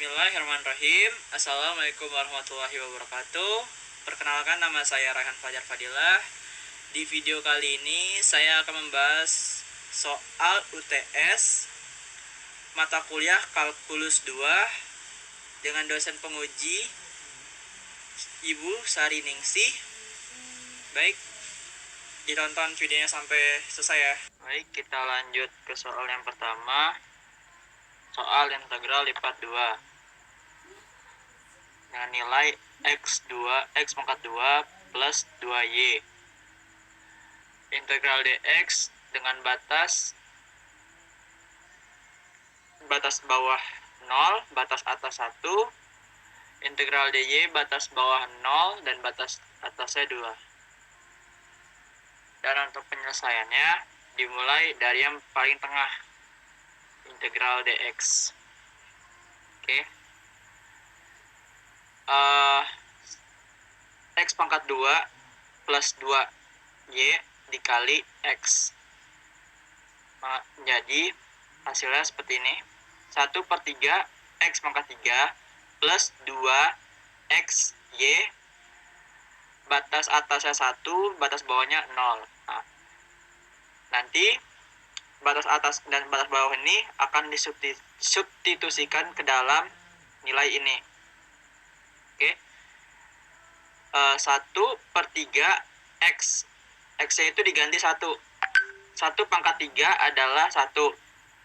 Bismillahirrahmanirrahim. Assalamualaikum warahmatullahi wabarakatuh. Perkenalkan, nama saya Raihan Fajar Fadilah. Di video kali ini saya akan membahas soal UTS mata kuliah Kalkulus 2 dengan dosen penguji Ibu Sari Ningsih. Baik, ditonton videonya sampai selesai ya. Baik, kita lanjut ke soal yang pertama. Soal integral lipat 2 dengan nilai x pangkat 2 plus 2y. Integral dx dengan batas bawah 0, batas atas 1. Integral dy batas bawah 0 dan batas atasnya 2. Dan untuk penyelesaiannya dimulai dari yang paling tengah, integral dx. Oke. X pangkat 2 plus 2y dikali x. Jadi hasilnya seperti ini. 1/3 x pangkat 3 plus 2xy, batas atasnya 1, batas bawahnya 0. Nanti batas atas dan batas bawah ini akan disubstitusikan ke dalam nilai ini. Oke. 1/3 x. X-nya itu diganti 1. 1 pangkat 3 adalah 1.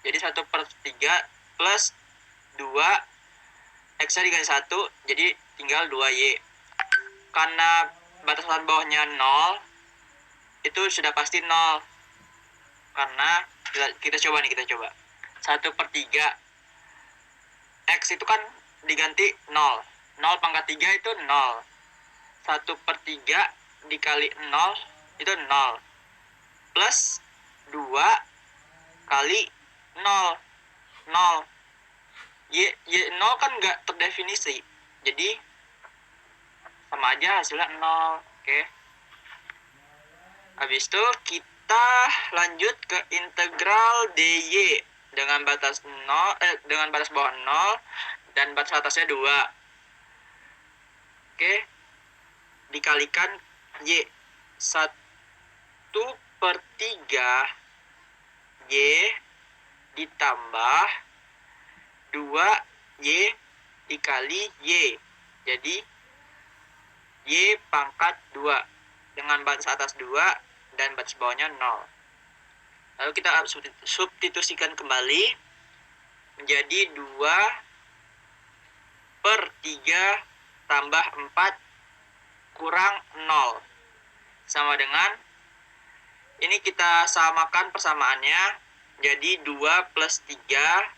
Jadi 1/3 plus 2, x-nya diganti 1, jadi tinggal 2y. Karena batasan bawahnya 0, itu sudah pasti 0. Karena kita coba. 1/3 x itu kan diganti 0. 0 pangkat 3 itu 0. 1/3 dikali 0 itu 0. Plus 2 kali 0. 0. Y 0 kan nggak terdefinisi. Jadi sama aja hasilnya 0. Oke. Habis itu kita lanjut ke integral dy dengan batas dengan batas bawah 0 dan batas atasnya 2. Oke. Dikalikan y. 1/3 y ditambah 2y dikali y. Jadi y pangkat 2 dengan batas atas 2 dan batas bawahnya 0. Lalu kita substitusikan kembali menjadi 2/3 tambah 4 kurang 0 sama dengan ini, kita samakan persamaannya. Jadi 2/3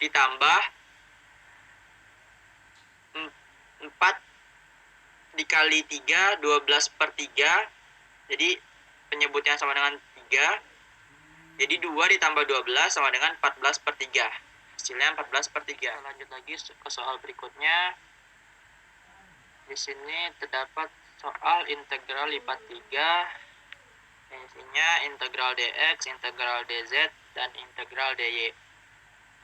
ditambah 4 dikali 3, 12/3. Jadi penyebutnya sama dengan 3. Jadi 2 ditambah 12 sama dengan 14/3. Hasilnya 14/3. Lanjut lagi ke soal berikutnya. Di sini terdapat soal integral lipat 3. Isinya integral dx, integral dz, dan integral dy.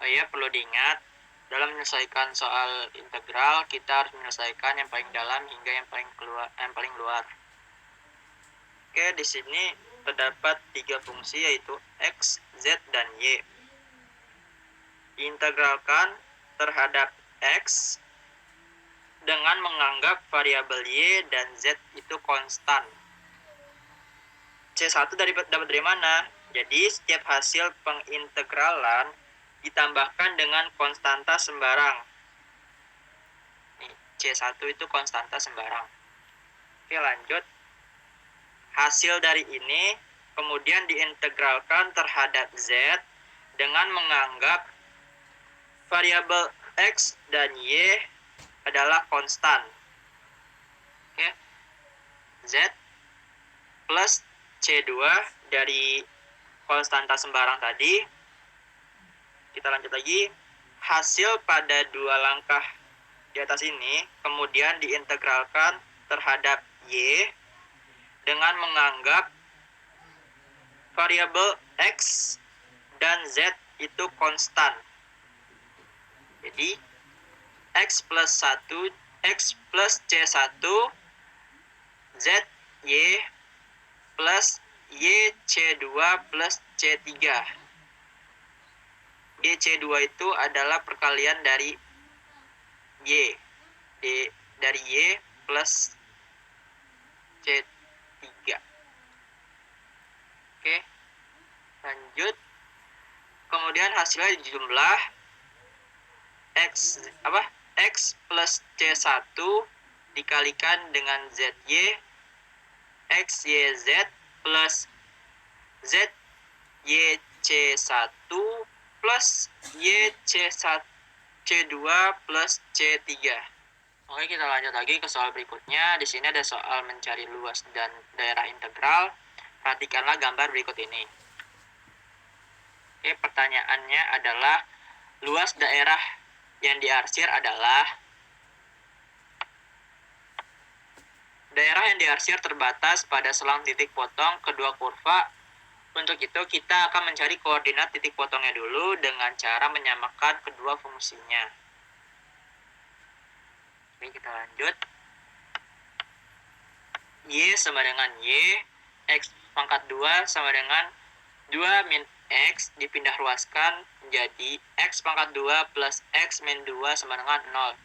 Oh iya, perlu diingat, dalam menyelesaikan soal integral kita harus menyelesaikan yang paling dalam hingga yang paling luar. Oke, di sini terdapat 3 fungsi, yaitu x, z, dan y. Diintegralkan terhadap x dengan menganggap variabel y dan z itu konstan. C1 dapat dari mana? Jadi setiap hasil pengintegralan ditambahkan dengan konstanta sembarang. Nih, C1 itu konstanta sembarang. Oke, lanjut. Hasil dari ini kemudian diintegralkan terhadap z dengan menganggap variabel x dan y adalah konstan. Oke. Z plus C2 dari konstanta sembarang tadi. Kita lanjut lagi. Hasil pada 2 langkah di atas ini kemudian diintegralkan terhadap y dengan menganggap variabel x dan z itu konstan. Jadi X plus 1, X plus C1 ZY plus YC2 plus C3. YC2 itu adalah perkalian dari Y. Dari Y plus C3. Oke. Lanjut. Kemudian hasilnya dijumlah X plus C1 dikalikan dengan ZY XYZ plus ZYC1 plus YC2 plus C3. Oke, kita lanjut lagi ke soal berikutnya. Di sini ada soal mencari luas dan daerah integral. Perhatikanlah gambar berikut ini. Oke, pertanyaannya adalah luas daerah yang diarsir adalah daerah yang diarsir terbatas pada selang titik potong kedua kurva. Untuk itu kita akan mencari koordinat titik potongnya dulu dengan cara menyamakan kedua fungsinya. Oke, kita lanjut. Y sama dengan Y, X pangkat 2 sama dengan 2 min X dipindah ruaskan menjadi X pangkat 2 plus X min 2 sama dengan 0.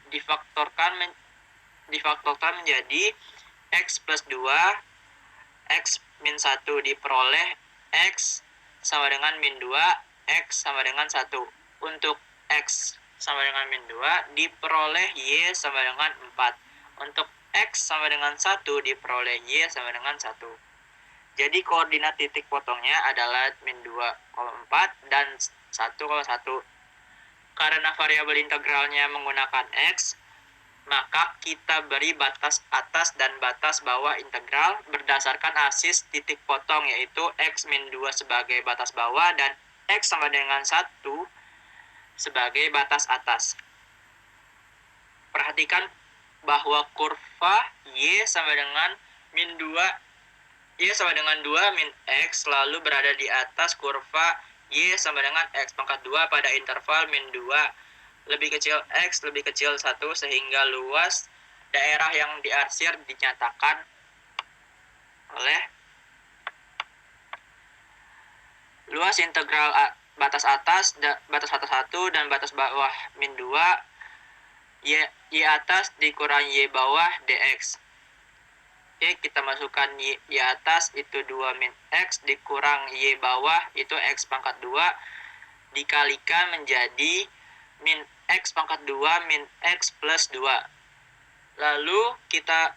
Difaktorkan menjadi X plus 2, X min 1 diperoleh X sama dengan min 2, X sama dengan 1. Untuk X sama dengan min 2 diperoleh Y sama dengan 4. Untuk X sama dengan 1 diperoleh Y sama dengan 1. Jadi koordinat titik potongnya adalah min 2,4 dan 1,1. Karena variabel integralnya menggunakan X, maka kita beri batas atas dan batas bawah integral berdasarkan asis titik potong, yaitu X min 2 sebagai batas bawah dan X sama dengan 1 sebagai batas atas. Perhatikan bahwa kurva Y sama dengan min 2, Y sama dengan 2 min X selalu berada di atas kurva Y sama dengan X pangkat 2 pada interval min 2 lebih kecil X lebih kecil 1, sehingga luas daerah yang diarsir dinyatakan oleh luas integral batas atas 1 dan batas bawah min 2 Y atas dikurang Y bawah dx. Oke, kita masukkan Y atas itu 2 min X dikurang Y bawah itu X pangkat 2 dikalikan menjadi min X pangkat 2 min X plus 2. Lalu kita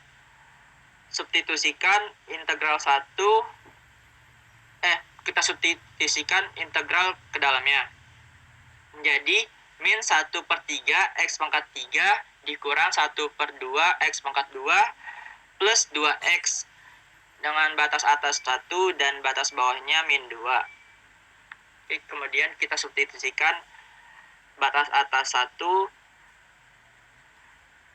substitusikan integral 1, kita substitusikan integral ke dalamnya. Menjadi min 1/3 X pangkat 3 dikurang 1/2 X pangkat 2 plus 2X dengan batas atas 1 dan batas bawahnya min 2. Oke, kemudian kita substitusikan batas atas 1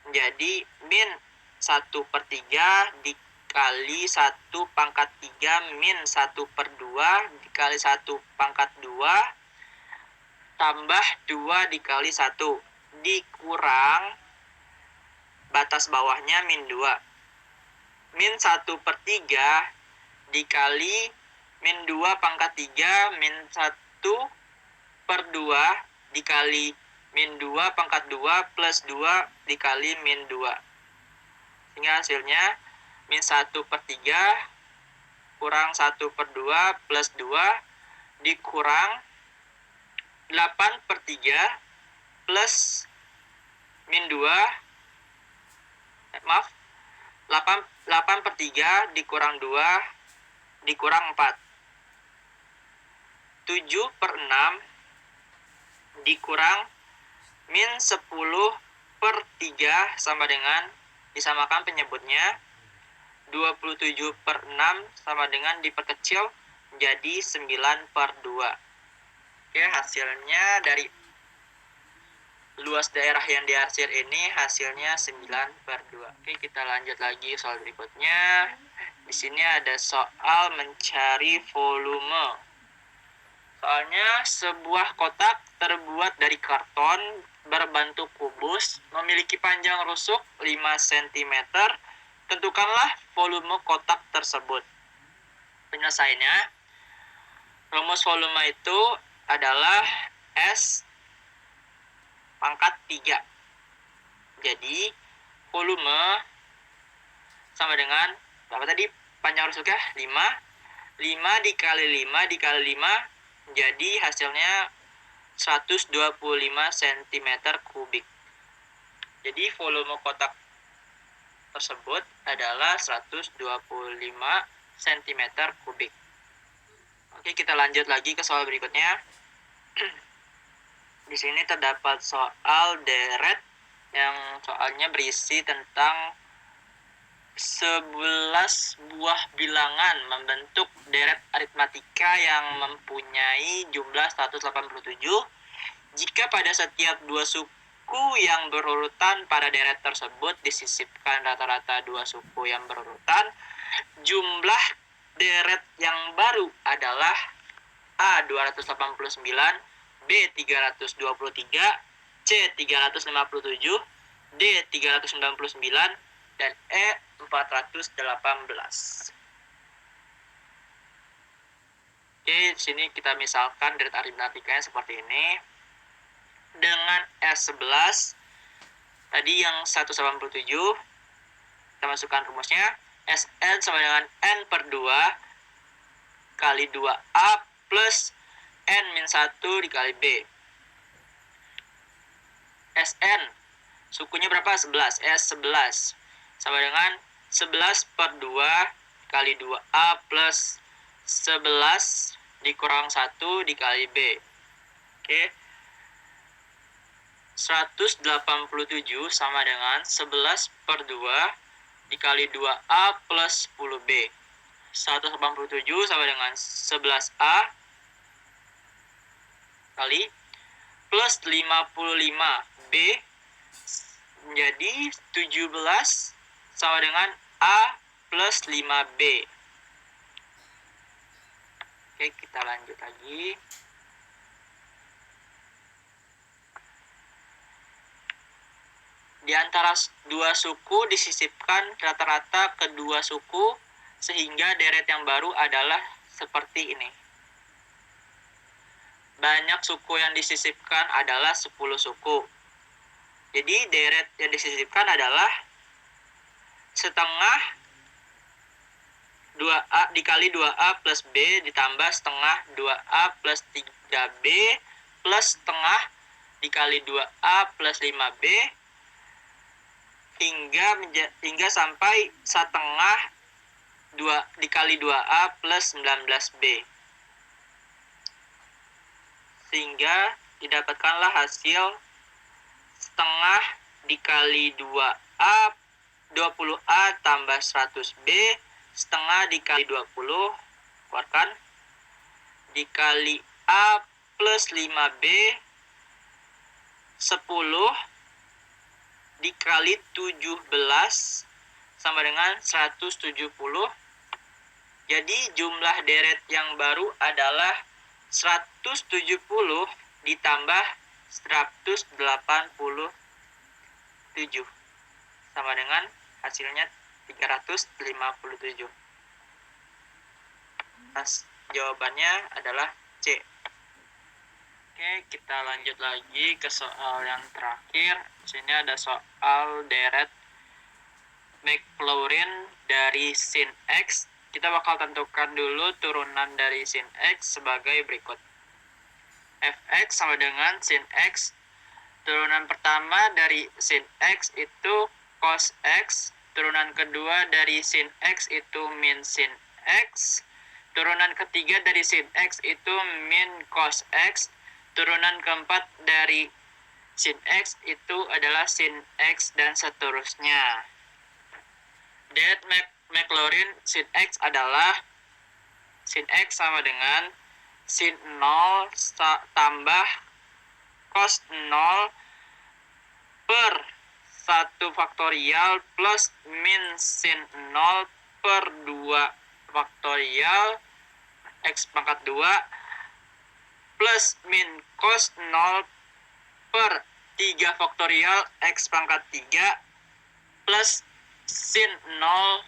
menjadi min 1/3 dikali 1 pangkat 3 min 1/2 dikali 1 pangkat 2 tambah 2 dikali 1 dikurang batas bawahnya min 2. Min 1/3 dikali min 2 pangkat 3 min 1/2 dikali min 2 pangkat 2 plus 2 dikali min 2. Sehingga hasilnya min 1/3 kurang 1/2 plus 2 dikurang 8/3 plus min 2 8/3 dikurang 2 dikurang 4. 7/6 dikurang min 10/3 sama dengan disamakan penyebutnya 27/6 sama dengan diperkecil menjadi 9/2. Oke, hasilnya dari luas daerah yang diarsir ini hasilnya 9/2. Oke, kita lanjut lagi soal berikutnya. Di sini ada soal mencari volume. Soalnya sebuah kotak terbuat dari karton berbentuk kubus memiliki panjang rusuk 5 cm. Tentukanlah volume kotak tersebut. Penyelesaiannya, rumus volume itu adalah S pangkat 3. Jadi, volume sama dengan, berapa tadi panjang rusuknya? 5. 5 dikali 5 dikali 5, jadi hasilnya 125 cm kubik. Jadi, volume kotak tersebut adalah 125 cm kubik. Oke, kita lanjut lagi ke soal berikutnya. Di sini terdapat soal deret yang soalnya berisi tentang 11 buah bilangan membentuk deret aritmatika yang mempunyai jumlah 187 jika pada setiap dua suku yang berurutan pada deret tersebut disisipkan rata-rata dua suku yang berurutan, jumlah deret yang baru adalah A 289, B 323, C 357, D 399, dan E 418. Oke, di sini kita misalkan deret aritmatikanya seperti ini. Dengan S11 tadi yang 187, kita masukkan rumusnya. Sn sama dengan N per 2 kali 2A plus N min 1 dikali B. Sn sukunya berapa? 11. S11 sama dengan 11 per 2 kali 2A plus 11 dikurang 1 dikali B. Oke. 187 sama dengan 11 per 2 dikali 2A plus 10B. 187 sama dengan 11A kali plus 55B menjadi 17 sama dengan A plus 5B. Oke, kita lanjut lagi. Di antara dua suku disisipkan rata-rata kedua suku sehingga deret yang baru adalah seperti ini. Banyak suku yang disisipkan adalah 10 suku. Jadi deret yang disisipkan adalah setengah 2A dikali 2A plus B ditambah setengah 2A plus 3B plus setengah dikali 2A plus 5B hingga sampai setengah 2 dikali 2A plus 19B. Sehingga didapatkanlah hasil setengah dikali 2A 20A tambah 100B setengah dikali 20 keluarkan dikali A plus 5B 10 dikali 17 sama dengan 170. Jadi jumlah deret yang baru adalah 170 ditambah 187 sama dengan hasilnya 357. Jawabannya adalah C. Oke, kita lanjut lagi ke soal yang terakhir. Di sini ada soal deret Maclaurin dari sin X. Kita bakal tentukan dulu turunan dari sin X sebagai berikut. Fx sama dengan sin X. Turunan pertama dari sin X itu cos X. Turunan kedua dari sin X itu min sin X. Turunan ketiga dari sin X itu min cos X. Turunan keempat dari sin X itu adalah sin X dan seterusnya. Deret Maclaurin sin X adalah sin X sama dengan sin 0 tambah cos 0 per 1 faktorial plus min sin 0 per 2 faktorial X pangkat 2 plus min cos 0 per 3 faktorial X pangkat 3 plus sin 0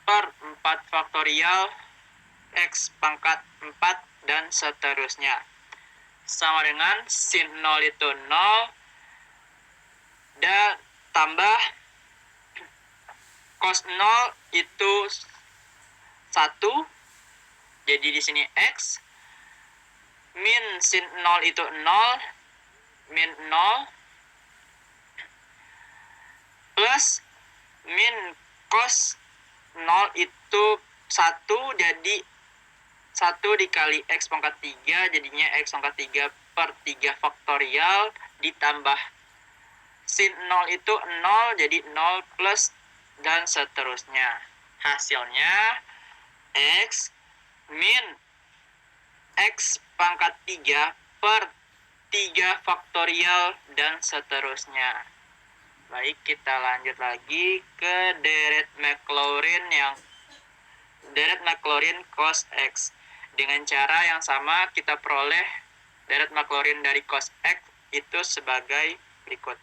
per 4 faktorial X pangkat 4 dan seterusnya. Sama dengan sin 0 itu 0 dan tambah cos 0 itu 1. Jadi di sini X min sin 0 itu 0 min 0 plus min cos 0 itu 1, jadi 1 dikali X pangkat 3 jadinya X pangkat 3 per 3 faktorial ditambah sin 0 itu 0 jadi 0 plus dan seterusnya. Hasilnya X min X pangkat 3 per 3 faktorial dan seterusnya. Baik, kita lanjut lagi ke deret Maclaurin cos X. Dengan cara yang sama kita peroleh deret Maclaurin dari cos X itu sebagai berikut.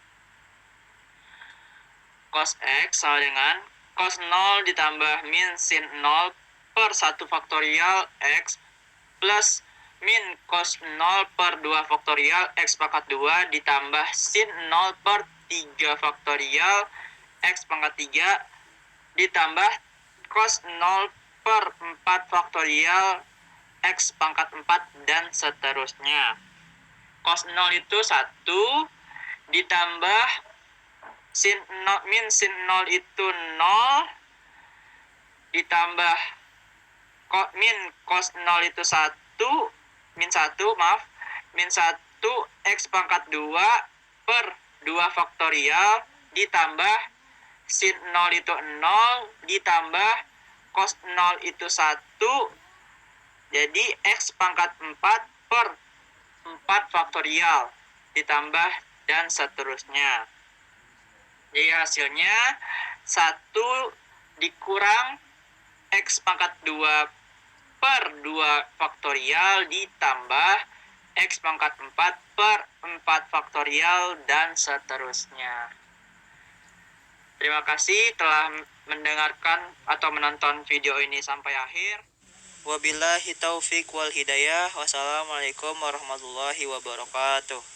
Cos X sama dengan cos 0 ditambah min sin 0 per 1 faktorial X plus min cos 0 per 2 faktorial X pangkat 2 ditambah sin 0 per 3 faktorial X pangkat 3 ditambah cos 0 per 4 faktorial X pangkat 4 dan seterusnya. Cos 0 itu 1 ditambah min sin 0 itu 0 ditambah min cos 0 itu 1 min 1 X pangkat 2 per 2 faktorial ditambah sin 0 itu 0 ditambah cos 0 itu 1 jadi X pangkat 4 per 4 faktorial ditambah dan seterusnya. Jadi hasilnya 1 dikurang X pangkat 2 per 2 faktorial ditambah X pangkat 4 per 4 faktorial dan seterusnya. Terima kasih telah mendengarkan atau menonton video ini sampai akhir. Wabillahi taufik wal hidayah. Wassalamualaikum warahmatullahi wabarakatuh.